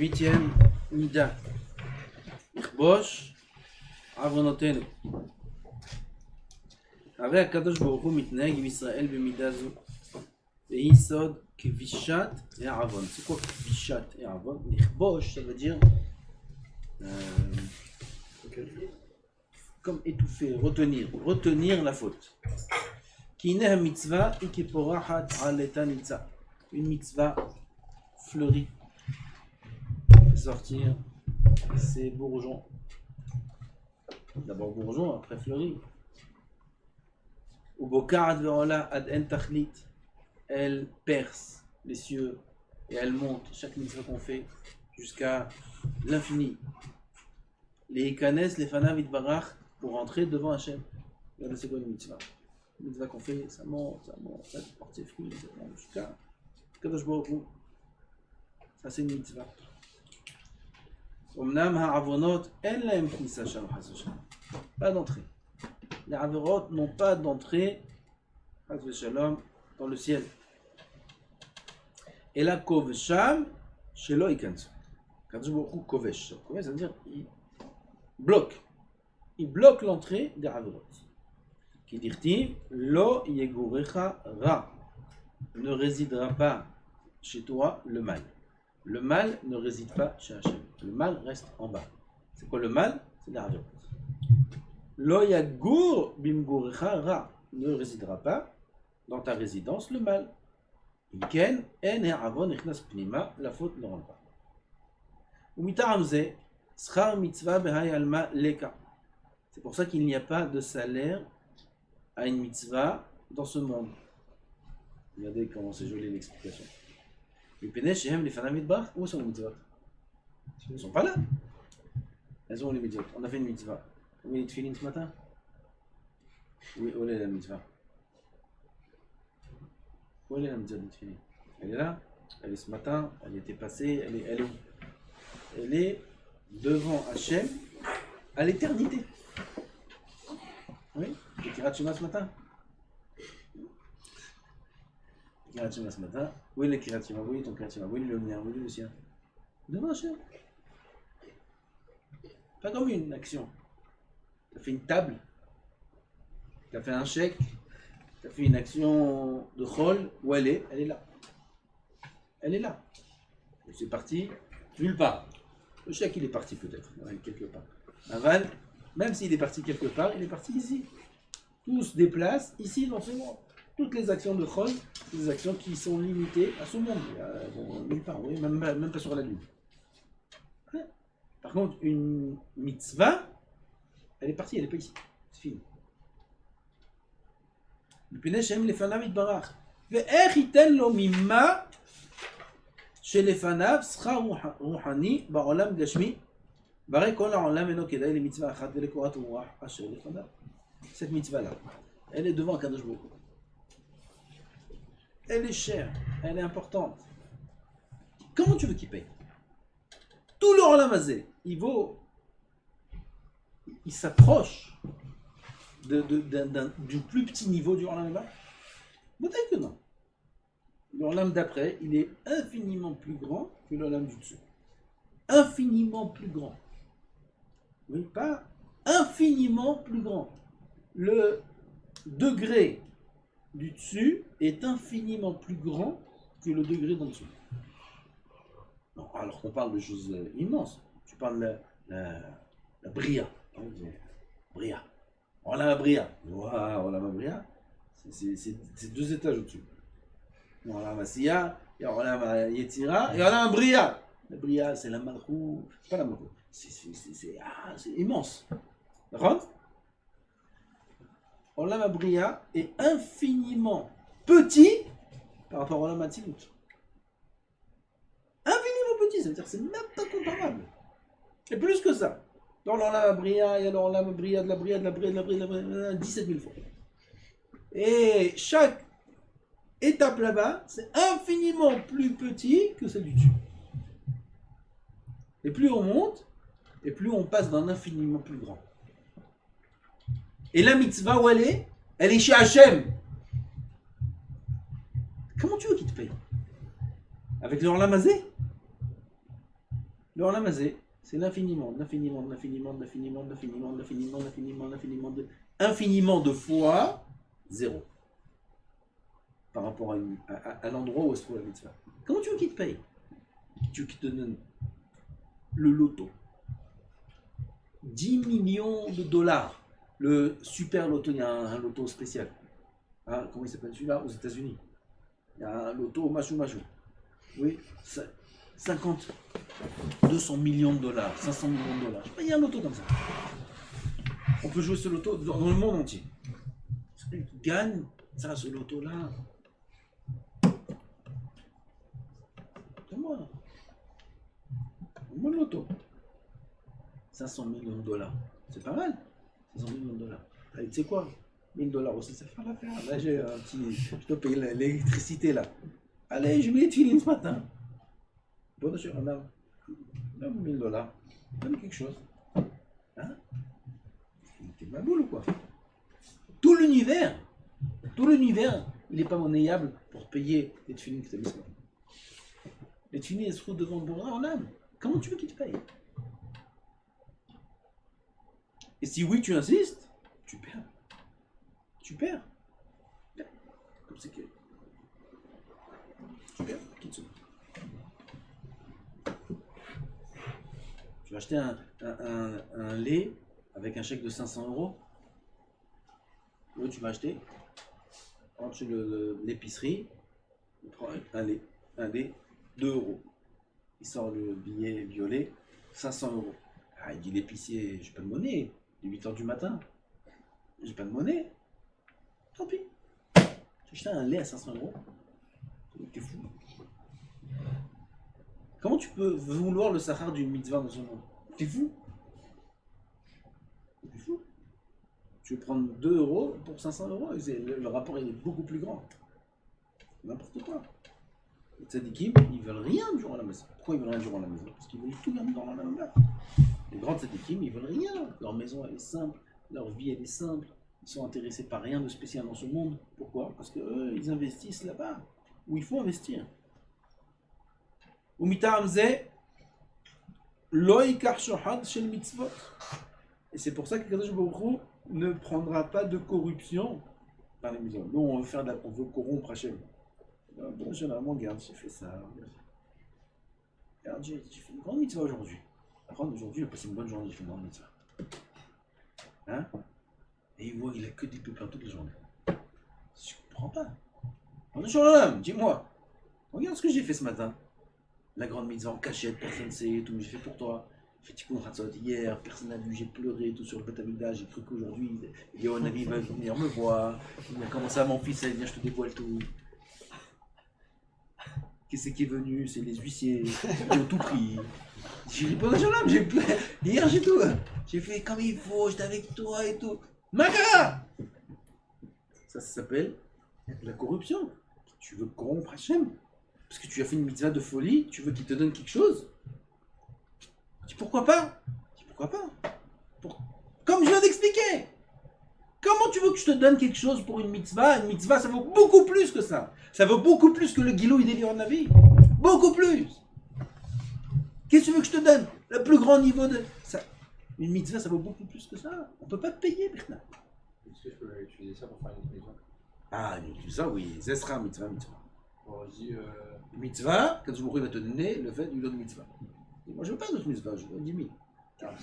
8e Nida. Ichbosh Avonotenu. הרי הקדוש ברוך הוא מתנהג עם ישראל במידה זו. והיא סוד כבישת העוון. C'est quoi כבישת העוון? לכבוש, ça veut dire comme étouffer, retenir la faute. כי הנה המצווה היא כפורחת עלתה ניצה. Une mitzvah fleurie. Sortir ses bourgeons. D'abord bourgeons, après fleuris. Elle perce les cieux et elle monte chaque mitzvah qu'on fait jusqu'à l'infini. Les ikanes, les fanav itbarach pour rentrer devant Hachem. Regardez, c'est quoi une mitzvah? Une mitzvah qu'on fait, ça monte, ça porte ses fruits, ça monte jusqu'à Kadosh Baruch Hu. Ça c'est une mitzvah. Omnam ha'avonot en lahem knisa sham chas v'shalom. Pas d'entrée. Les averot n'ont pas d'entrée, chas v'shalom, dans le ciel. Et la kovesham shelo ikansu. Kadosh Baruch Hu kovesh. Kovesh, ça veut dire il bloque. Il bloque l'entrée des averot. Qui dit lo yegurecha ra. Ne résidera pas chez toi le mal. Le mal ne réside pas chez Hachem. Le mal reste en bas. C'est quoi le mal? C'est la averot. Lo yagur bimgurecha ra. Ne résidera pas dans ta résidence le mal. Iken en ha'avon ichnas pnima. La faute ne rentre pas. Umita'am ze schar mitzvah behai alma leka. C'est pour ça qu'il n'y a pas de salaire à une mitzvah dans ce monde. Regardez comment c'est joli l'explication. Les pénèches, les fanam mitbar, où sont les mitzvot? Ils ne sont pas là. Elles sont où les mitzvot? On a fait une mitzvah. Où est les tefillin ce matin? Où est la mitzvah? Où est la mitzvah de tefillin? Elle est là. Elle est ce matin. Elle était passée. Elle est où? Elle est devant Hachem à l'éternité. Oui? Le Kirat Shema ce matin? Kirat Shema ce matin. Où est le Kirat Shema? Où est ton Kirat Shema? Où est le mien? Où est le sien? Devant Hachem. Pas comme une action. Tu as fait une table. Tu as fait un chèque. Tu as fait une action de chol. Où elle est? Elle est là. Elle est là. Et c'est parti nulle part. Le chèque il est parti peut-être. Quelque part. Aval, même s'il est parti quelque part, il est parti ici. Tout se déplace ici dans ce monde. Toutes les actions de chol, c'est des actions qui sont limitées à ce monde. Nulle part, oui, même pas sur la lune. Par contre, une mitzvah, elle est partie, elle n'est pas ici. C'est fini. מפני שהם לפניו יתברך. ואיך ייתן לו ממה שלפניו שכר רוחני בעולם גשמי, והרי כל העולם אינו כדאי למצווה אחת ולקורת רוח אשר לפניו. Cette mitzvah-là, elle est devant Kadosh Baruch Hu. Elle est chère, elle est importante. Comment tu veux qu'il paye? Tout le Olam Hazé, il s'approche du plus petit niveau du Olam Hazé. Peut-être que non. Le Olam d'après, il est infiniment plus grand que le Olam du dessus. Infiniment plus grand. Oui, pas infiniment plus grand. Le degré du dessus est infiniment plus grand que le degré d'en dessous. Non, alors qu'on parle de choses immenses. Tu parles de la Bria. Bria. On a la Bria. Waouh, on a la Bria. C'est 2 étages au-dessus. On a la Masia, et on a la Yetzira, et on a la Bria. La Bria, c'est la Malchou. Pas la Malchou. C'est immense. D'accord? Olam Bria est infiniment petit par rapport à Olam Hatzilut. Infiniment petit, ça veut dire que c'est même pas comparable. Et plus que ça. Dans l'Olam Bria, il y a l'Olam Bria, de la Bria, 17 000 fois. Et chaque étape là-bas, c'est infiniment plus petit que celle du dessus. Et plus on monte, et plus on passe dans l'infiniment plus grand. Et la mitzvah où elle est chez Hachem. Comment tu veux qu'il te paye? Avec le Olam Hazé? Le Olam Hazé, c'est l'infiniment, l'infiniment, l'infiniment, l'infiniment, l'infiniment, l'infiniment, l'infiniment, l'infiniment, infiniment de fois zéro. Par rapport à l'endroit où se trouve la mitzvah. Comment tu veux qu'il te paye? Tu veux qu'il te donne le loto? 10 millions de dollars. Le super loto, il y a un loto spécial. Hein, comment il s'appelle celui-là aux États-Unis? Il y a un loto machou machou. Oui, 50, 200 millions de dollars, 500 millions de dollars. Il y a un loto comme ça. On peut jouer ce loto dans le monde entier. Celui qui gagne, ça, ce loto-là. C'est moi. Moi, le loto. 500 millions de dollars. C'est pas mal. 500 millions de dollars. Allez, tu sais quoi? 1000 dollars aussi, ça fait l'affaire. Là, j'ai un petit. Je dois payer l'électricité là. Allez, je mets les filines ce matin. Bon, monsieur, madame. Donne 1000 dollars. Donne quelque chose. Hein? T'es ma boule ou quoi? Tout l'univers, il n'est pas monnayable pour payer les tefilines que tu as mis ce matin. Les tefilines, elles se trouvent devant le bon en âme. Comment tu veux qu'il te paye? Et si oui, tu insistes, tu perds. Tu perds. Comme c'est que. Tu perds. Tu vas acheter un lait avec un chèque de 500 euros. Oui, tu vas acheter. Rentre chez l'épicerie. Il prend un lait, 2 euros. Il sort le billet violet, 500 euros. Ah, il dit l'épicier, j'ai pas de monnaie. Il est 8 h du matin. J'ai pas de monnaie. Tant pis. Tu achètes un lait à 500 euros. T'es fou. Comment tu peux vouloir le sahar d'une mitzvah dans ce monde? T'es fou. T'es fou. Tu veux prendre 2 euros pour 500 euros. Le rapport il est beaucoup plus grand. N'importe quoi. Les tzadikim, ils veulent rien du jour à la maison. Pourquoi ils veulent rien du jour à la maison? Parce qu'ils veulent tout garder dans la même place. Les grands tzadikim, ils veulent rien. Leur maison, elle est simple. Leur vie, elle est simple. Ils sont intéressés par rien de spécial dans ce monde. Pourquoi? Parce qu'eux, ils investissent là-bas, où il faut investir. Et c'est pour ça que Kadosh Baruch Hu ne prendra pas de corruption par les maisons. Nous, on veut corrompre Hachem. Bon, généralement, regarde, j'ai fait ça. Regarde, j'ai fait une grande mitzvah aujourd'hui. Aujourd'hui, j'ai passé une bonne journée, j'ai fait une grande mitzvah. Hein? Et il voit, il a que des pépins toute la journée. Je comprends pas. Dis-moi. Regarde ce que j'ai fait ce matin. La grande mitzvah en cachette, personne ne sait, tout, j'ai fait pour toi. J'ai fait Tikkun Chatzot hier, personne n'a vu, j'ai pleuré, tout sur le Beth Amikdash, j'ai cru qu'aujourd'hui, Léon Navi va venir me voir. Il a commencé à mon fils à dire, je te dévoile tout. Qu'est-ce qui est venu? C'est les huissiers, ils ont tout pris. J'ai dit, bon, hier j'ai tout. J'ai fait comme il faut, j'étais avec toi et tout. Maga! Ça s'appelle la corruption. Tu veux corrompre Hachem? Parce que tu as fait une mitzvah de folie, tu veux qu'il te donne quelque chose? Dis pourquoi pas? Comme je viens d'expliquer. Comment tu veux que je te donne quelque chose pour une mitzvah? Une mitzvah, ça vaut beaucoup plus que ça. Ça vaut beaucoup plus que le Gilou Idéli en Navi. Beaucoup plus. Qu'est-ce que tu veux que je te donne? Le plus grand niveau de ça. Une mitzvah, ça vaut beaucoup plus que ça. On ne peut pas te payer, Bernard. Est-ce que je peux utiliser ça pour faire une mitzvah? Ah, une mitzvah, oui. Ça sera mitzvah. Bon, je dis. Mitzvah, quand je va te donner le fait d'une autre mitzvah. Et moi, je veux pas d'autre mitzvah, je veux 10 000.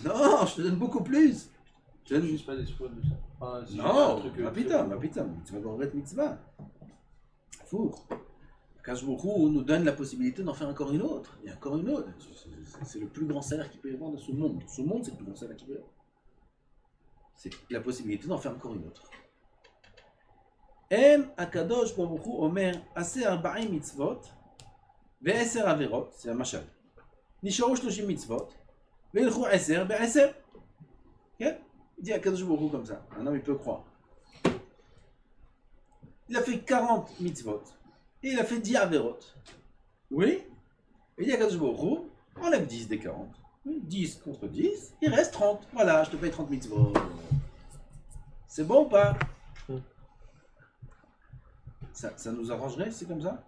Non, je te donne beaucoup plus. Je ne juste pas des sous de ça. Enfin, si non, ma putain, mitzvah doit être mitzvah. Fou. Kajbourou nous donne la possibilité d'en faire encore une autre. Et encore une autre. C'est le plus grand salaire qu'il peut y avoir dans ce monde. Ce monde, c'est le plus grand salaire qu'il peut y avoir. C'est la possibilité d'en faire encore une autre. En Akadosh Baruch Hu Omer Aseh 40 mitzvot ו10 עבירות, c'est un machal. נשארו 30 mitzvot וילכו 10 ב10. כן? Il dit à Akadosh Baruch Hu comme ça. Un homme, il peut croire. Il a fait 40 mitzvot et il a fait 10 averot. Oui? Il dit à Akadosh Baruch Hu, enlève 10 des 40. 10 contre 10, il reste 30. Voilà, je te paye 30 mitzvot. C'est bon ou pas? Ça nous arrangerait, c'est comme ça?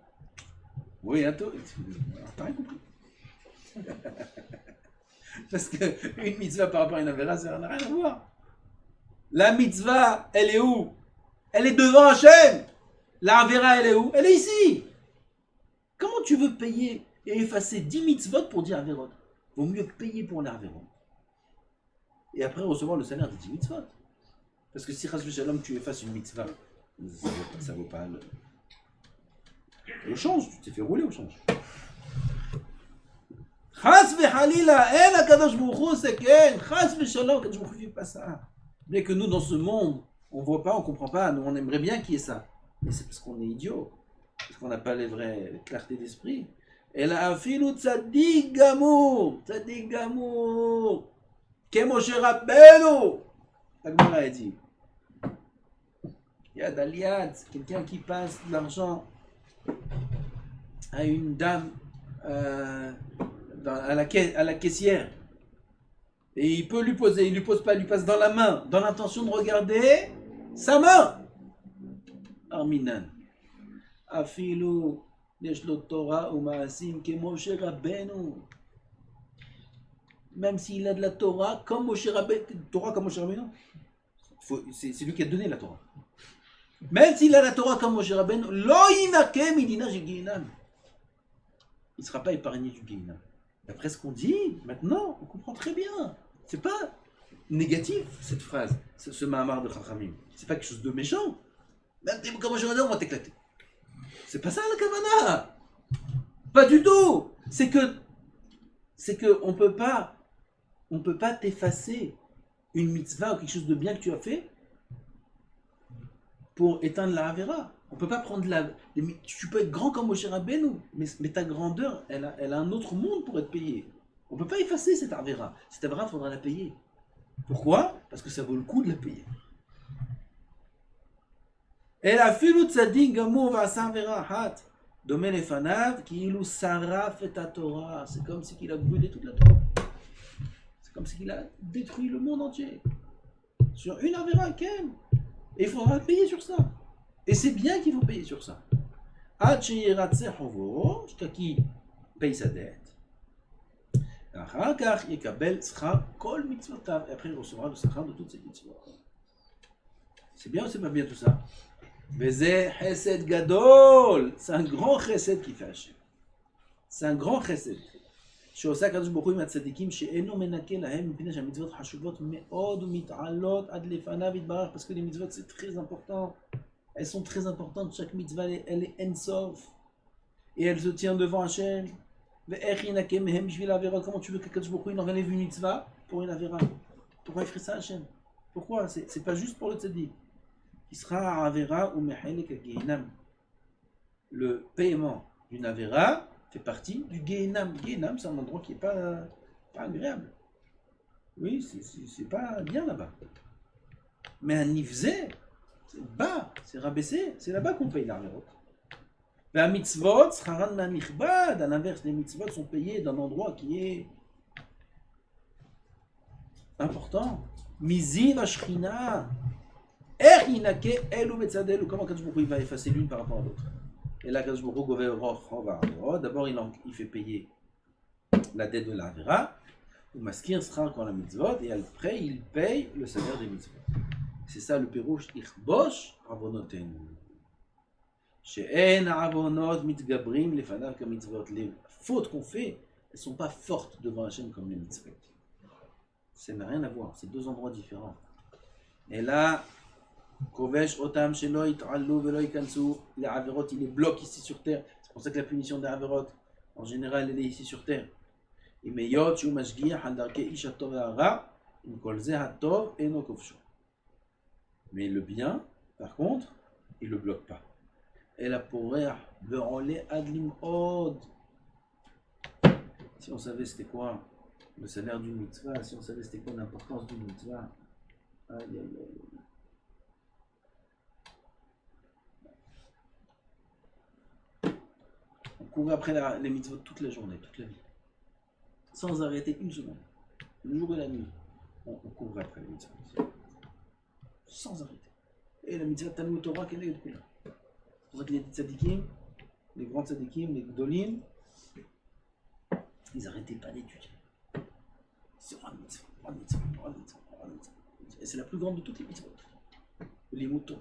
Oui, à toi. T'as rien compris. Parce qu'une mitzvah par rapport à une avéra, ça n'a rien à voir. La mitzvah, elle est où? Elle est devant Hachem. La avéra, elle est où? Elle est ici. Comment tu veux payer et effacer 10 mitzvot pour dire averot? Vaut mieux payer pour l'avéra. Et après recevoir le salaire des 10 mitzvot. Parce que si Chas Shalom, tu effaces une mitzvah, ça vaut pas le... Au change, tu t'es fait rouler au change. Chas v'chalila, en HaKadosh Baruch Hu, c'est qu'en Chas v'Shalom, HaKadosh Baruch Hu ne fait pas ça. Bien que nous, dans ce monde, on voit pas, on comprend pas, nous on aimerait bien qu'il y ait ça. Mais c'est parce qu'on est idiot, parce qu'on n'a pas les vraies clartés d'esprit. Et la afilu tzaddik gamour, Kemoshe Rabbeinu, la Gemara a dit. Yad al yad, quelqu'un qui passe de l'argent à une dame à la caissière. Et il peut lui poser, il lui pose pas, il lui passe dans la main, dans l'intention de regarder sa main. Arminan. Afilu yeshlo Torah ou maasim ke Moshe Rabbeinu. Même s'il a de la Torah comme Moshe Rabbeinu, Torah comme Moshe Rabbeinu, c'est lui qui a donné la Torah. Même s'il a la Torah comme Moshe Rabbeinu, lo yinake midina Gehinam. Il ne sera pas épargné du Gehinam. D'après ce qu'on dit, maintenant, on comprend très bien. C'est pas négatif, cette phrase, ce Mahamar de Chachamim. C'est pas quelque chose de méchant. Même comme Moshe Rabbeinu, on va t'éclater. C'est pas ça la Kavana. Pas du tout. C'est que on peut pas t'effacer une mitzvah ou quelque chose de bien que tu as fait pour éteindre la Havera. On peut pas prendre tu peux être grand comme Moshe Rabbeinu, mais ta grandeur, elle a un autre monde pour être payée. On peut pas effacer cette Havera. Cette Havera, il faudra la payer. Pourquoi? Parce que ça vaut le coup de la payer. Et la filu tzadik gamour v'asa Havera hat. Domé lefanav ki ilu saraf et Torah. C'est comme si il a brûlé toute la Torah. C'est comme s'il a détruit le monde entier. Sur une Havera, Ken. Et il faudra le payer sur ça. Et c'est bien qu'il faut payer sur ça. Jusqu'à qui paye sa dette. Et après, il recevra le sachar de toutes ses mitzvot. C'est bien ou c'est pas bien tout ça? C'est un grand chesed qui fait Hachem. C'est un grand chesed. שעושה הקדוש ברוך הוא עם הצדיקים שאינו מנקה להם מפני שהמצוות חשובות מאוד ומתעלות עד לפניו יתברך, parce que les mitzvot c'est très important, elles sont très importantes, chaque mitzvah elle est en-sof et elle se tient devant Hachem. ואיך ינקה מהם בשביל העבירות? Comment tu veux qu'Akadosh Baruch Hu il enlève une mitzvah pour une avéra? Pourquoi il ferait ça Hachem? Pourquoi? C'est pas juste pour le tzadik. Il sera avéra ou mehelek gehinam. Le paiement d'une avéra fait partie du Gehinam. Gehinam, c'est un endroit qui n'est pas agréable. Oui, c'est pas bien là-bas. Mais un nifzé, c'est bas, c'est rabaissé, c'est là-bas qu'on paye l'arverot. Mais un mitzvot, scharan manichbad, à l'inverse, les mitzvot sont payés d'un endroit qui est important. Miziv ashchina, erinake elu metzadelu. Comment Kadosh Baruch Hu va effacer l'une par rapport à l'autre? Et là, Kadosh Baruch Hu gover roch, d'abord il fait payer la dette de l'Avera, ou maskir sera quand la mitzvot, et après il paye le salaire des mitzvot. C'est ça le pérouche ichbosh avonotenu. She'en avonot mitgabrim lefanav ka mitzvot. Les fautes qu'on fait, elles ne sont pas fortes devant Hachem comme les mitzvot. Ça n'a rien à voir, c'est deux endroits différents. Et là, Kovesh otam shelo it'allu velo ikansu, les averot, il les bloque ici sur terre. C'est pour ça que la punition des averot, en général, elle est ici sur terre. Et meyot shu mashgiach al darkei ish hatov ha'ara, im kol ze hatov eno kofshu. Mais le bien, par contre, il le bloque pas. Et la pourrir ve'oleh ad lim'od. Si on savait c'était quoi le salaire d'une mitzvah, si on savait c'était quoi l'importance d'une mitzvah, aïe aïe aïe. On court après les mitzvot toute la journée, toute la vie, sans arrêter une seconde, le jour et la nuit, on court après les mitzvot, sans arrêter. Et la mitzvah Talmud Torah, quelle est le coup là? C'est pour ça qu'il y a des tzadikim, les grands tzadikim, les gdolim, ils n'arrêtaient pas d'étudier. C'est une mitzvah, une mitzvah, une mitzvah, une mitzvah. Et c'est la plus grande de toutes les mitzvot. Les moutons.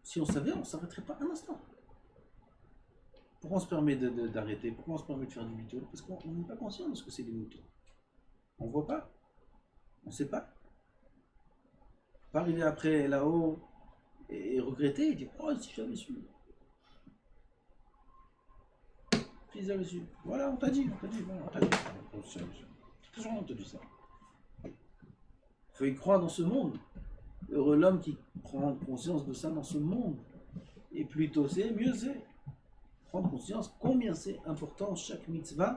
Si on savait, on ne s'arrêterait pas un instant. Pourquoi on se permet d'arrêter? Pourquoi on se permet de faire du bitoul? Parce qu'on n'est pas conscient de ce que c'est les moutons. On ne voit pas. On ne sait pas. Pas arriver après là-haut et regretter et dire oh si j'avais su. Si j'avais su. Voilà, on t'a dit, voilà, on t'a dit. Toujours on t'a dit ça. Il faut y croire dans ce monde. Heureux l'homme qui prend conscience de ça dans ce monde. Et plus tôt c'est, mieux c'est. Prendre conscience combien c'est important chaque mitzvah.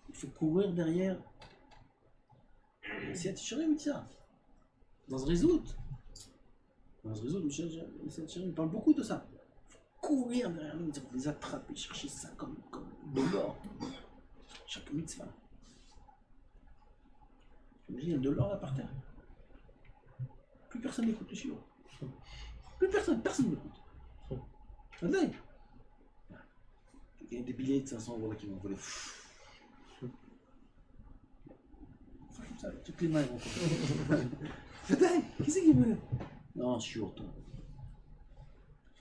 Il faut courir derrière. C'est attirer mitzvah. Dans ce réseau, Michel il parle beaucoup de ça. Il faut courir derrière les mitzvahs, les attraper, chercher ça comme de l'or. Chaque mitzvah. Il y a de l'or là par terre. Plus personne n'écoute le shiur. Plus personne n'écoute. Attendez. Il y a des billets de 500 € là qui vont voler. Comme ça, toutes les mains vont tomber. Attendez, qui c'est qui veut? Non, shiur, toi.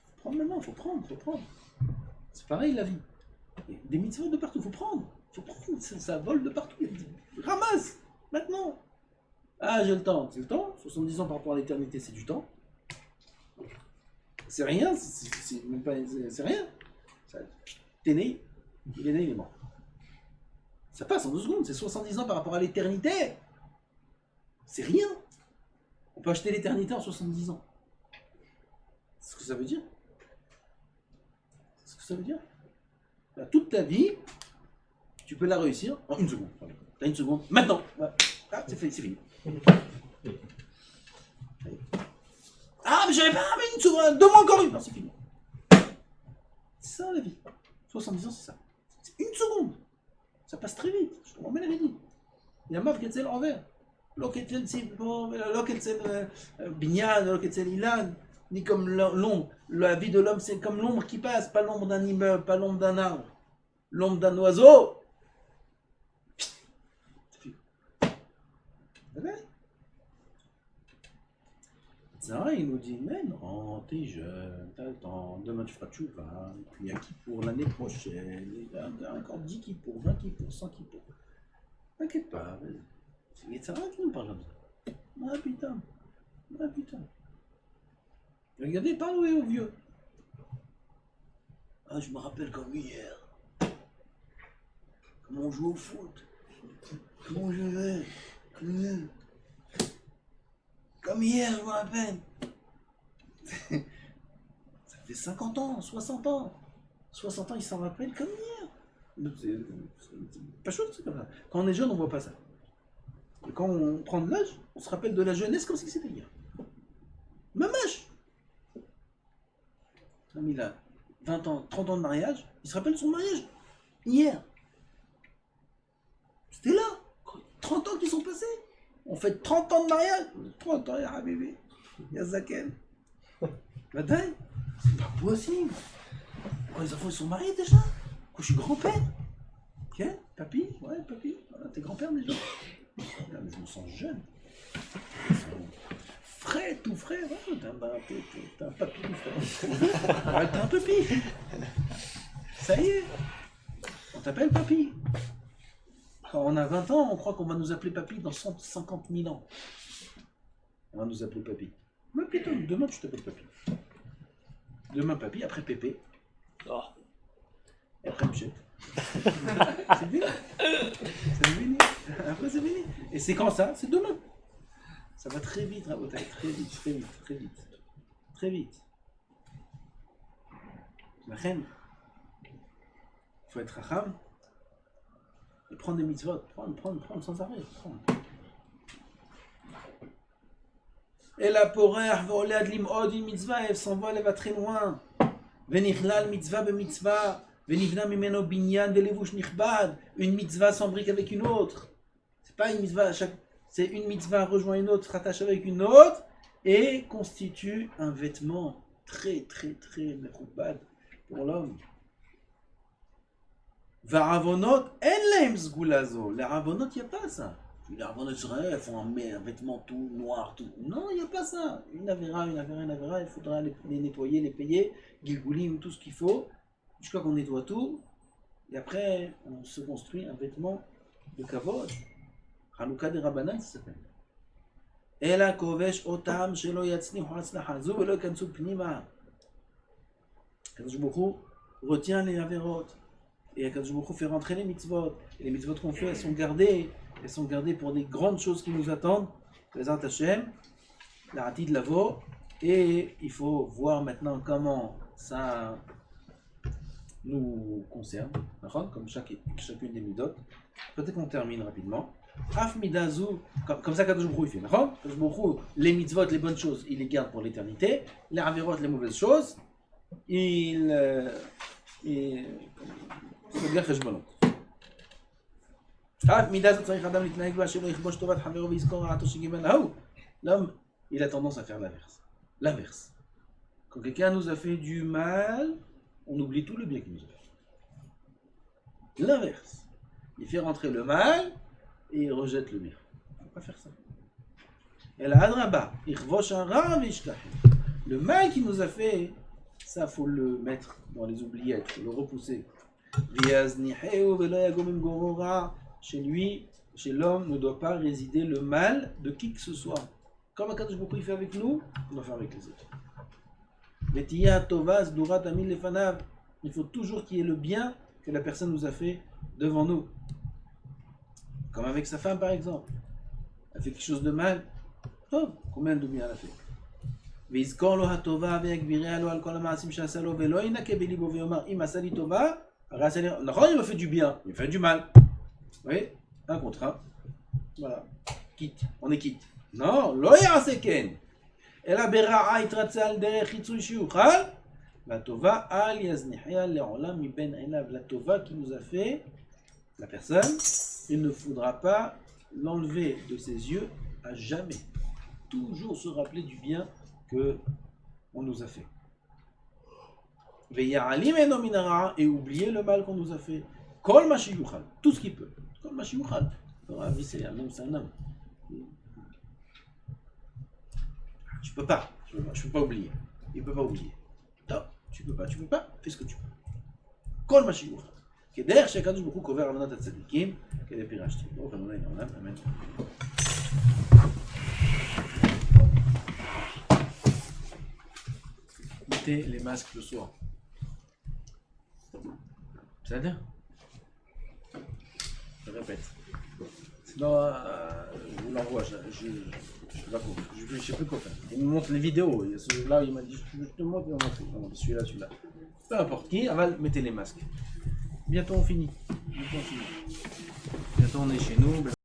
Faut prendre maintenant, faut prendre. C'est pareil la vie. Il y a des mitzvahs de partout, faut prendre. Ça vole de partout. Ramasse, maintenant. Ah, j'ai le temps, c'est le temps. 70 ans par rapport à l'éternité, c'est du temps. C'est rien, c'est même pas, c'est rien. T'es né, il est né, il est mort. Ça passe en 2 secondes, c'est 70 ans par rapport à l'éternité. C'est rien. On peut acheter l'éternité en 70 ans. C'est ce que ça veut dire. C'est ce que ça veut dire. Là, toute ta vie, tu peux la réussir en 1 seconde. T'as 1 seconde, maintenant. Ah, c'est fait, c'est fini. Ah, mais j'avais pas une seconde, 2 mois encore une. Non, c'est fini. C'est ça la vie. 70 ans, c'est ça. C'est 1 seconde. Ça passe très vite. Je comprends bien la vie. Il y a Mav Ketzel envers. Loketel Tzibor, Loketel Binyan, Loketel Ilan. Ni comme l'ombre. La vie de l'homme, c'est comme l'ombre qui passe. Pas l'ombre d'un immeuble, pas l'ombre d'un arbre. L'ombre d'un oiseau. Zara, il nous dit, mais non, t'es jeune, t'as le temps, demain tu feras tchouva, puis un kippour l'année prochaine, encore 10 kippour, 20 kippour, 100 kippour. T'inquiète pas, c'est Zara qui nous parle comme ça. Ah putain. Regardez, parlez aux vieux. Ah, je me rappelle comme hier. Comment on joue au foot. Comment je vais. Comme hier, je me rappelle. Ça fait 50 ans, 60 ans. 60 ans, ils s'en rappellent comme hier. C'est pas chouette, c'est comme ça. Quand on est jeune, on voit pas ça. Et quand on prend de l'âge, on se rappelle de la jeunesse comme si c'était hier. Même âge. Comme il a 20 ans, 30 ans de mariage, il se rappelle de son mariage. Hier. C'était là. 30 ans qui sont passés. On fait 30 ans de mariage. 30 ans, ya bébé. Ya Zaken. Bataille. C'est pas possible. Quand les enfants ils sont mariés déjà. Quand je suis grand-père. Ok, papy. Ouais, papy. Voilà, t'es grand-père déjà. Là, mais je me sens jeune. Frais, tout frais. Ouais, t'es un papy tout frais. Ouais, t'es un papy. Ça y est. On t'appelle papy. Quand on a 20 ans, on croit qu'on va nous appeler papy dans 150 000 ans. On va nous appeler papy. Mais putain, demain tu t'appelles papy. Demain papy, après pépé. Oh. Et après Michel. C'est fini. C'est fini. Après c'est fini. Et c'est quand ça? C'est demain. Ça va très vite, Rabotai. Très vite. La reine. Il faut être racham. Et prendre des mitzvot, prendre sans arrêt, prendre. Et la porer, volé adlim od une mitzvah, elle s'envole, elle va très loin. Venichlal mitzvah be mitzvah, venivna mimeno binyan velevush nichbad. Une mitzvah s'embrique avec une autre. C'est pas une mitzvah, c'est une mitzvah rejoint une autre, se rattache avec une autre et constitue un vêtement très mechoubad pour l'homme. Varavonot, en sgulazo. Les ravonot, il n'y a pas ça. Les ravonot, elles font un vêtement tout noir, tout. Non, il n'y a pas ça. Une avéra, il faudra les nettoyer, les payer, gilgoulim, tout ce qu'il faut, jusqu'à qu'on nettoie tout. Et après, on se construit un vêtement de kavod. Hanouka de Rabbanan, ça s'appelle. Ela kovesh otam shelo yatznihu hatzlacha zu velo kansu pnima. Kadosh Baruch Hu retient les averot. Et Kadosh Baruch Hu fait rentrer les mitzvot. Et les mitzvot qu'on fait, elles sont gardées pour des grandes choses qui nous attendent. Présent Hashem, la Hatid Lavo. Et il faut voir maintenant comment ça nous concerne, comme chacune des midot. Peut-être qu'on termine rapidement. Af midazu, comme ça Kadosh Baruch Hu fait. Kadosh Baruch Hu, les mitzvot, les bonnes choses, il les garde pour l'éternité. Les averot, les mauvaises choses, il se garde חשבונות. אף מידה זו צריך אדם להתנהג בה שלא יכבוש טובת חברו ויזכור רעתו שקיבל ההוא. L'homme, il a tendance à faire l'inverse. Quand quelqu'un nous a fait du mal, on oublie tout le bien qu'il nous a fait. L'inverse. Il fait rentrer le mal et il rejette le bien. Il ne faut pas faire ça. Et la hadraba, le mal qu'il nous a fait, ça faut le mettre dans les oubliettes, faut le repousser. Chez lui, chez l'homme, ne doit pas résider le mal de qui que ce soit. Comme Akadosh Baruch Hu il fait avec nous, on doit faire avec les autres. Il faut toujours qu'il y ait le bien que la personne nous a fait devant nous. Comme avec sa femme par exemple. Elle fait quelque chose de mal. Oh, combien de bien elle a fait? ויזכור לו הטובה ויגביריה לו על כל המעשים שעשה לו ולא ינקה בליבו ויאמר אם עשה לי טובה הרי עשה לי... נכון, il m'a fait du bien, il m'a fait du mal. Vous voyez, un contre un. Voilà, quitte, on est quitte. Non, לא יעשה כן. אלא ברעה יתרצה על דרך חיצוי שיוכל והטובה אל יזניחיה לעולם מבין עיניו. La טובה qui nous a fait la personne, il ne faudra pas l'enlever de ses yeux à jamais. Toujours se rappeler du bien que on nous a fait. Et oublier le mal qu'on nous a fait. Kol ma sheyuchal, tout ce qu'il peut. Kol ma sheyuchal. C'est un homme, c'est un homme. Je peux pas oublier. Il peut pas oublier. Non, tu peux pas, fais ce que tu peux. Kol ma sheyuchal. כדרך שהקדוש ברוך הוא קובע אמונת הצדיקים, כדי פירשתי. ברוך אמונה עם העולם, אמן. Mettez les masques le soir. C'est-à-dire? Je répète. Sinon, je vous l'envoie. Je sais plus quoi faire. Il me montre les vidéos. Celui-là, il m'a dit je te montre, il m'a montré. Celui-là. Peu importe qui, mettez les masques. Bientôt on finit. Bientôt on est chez nous.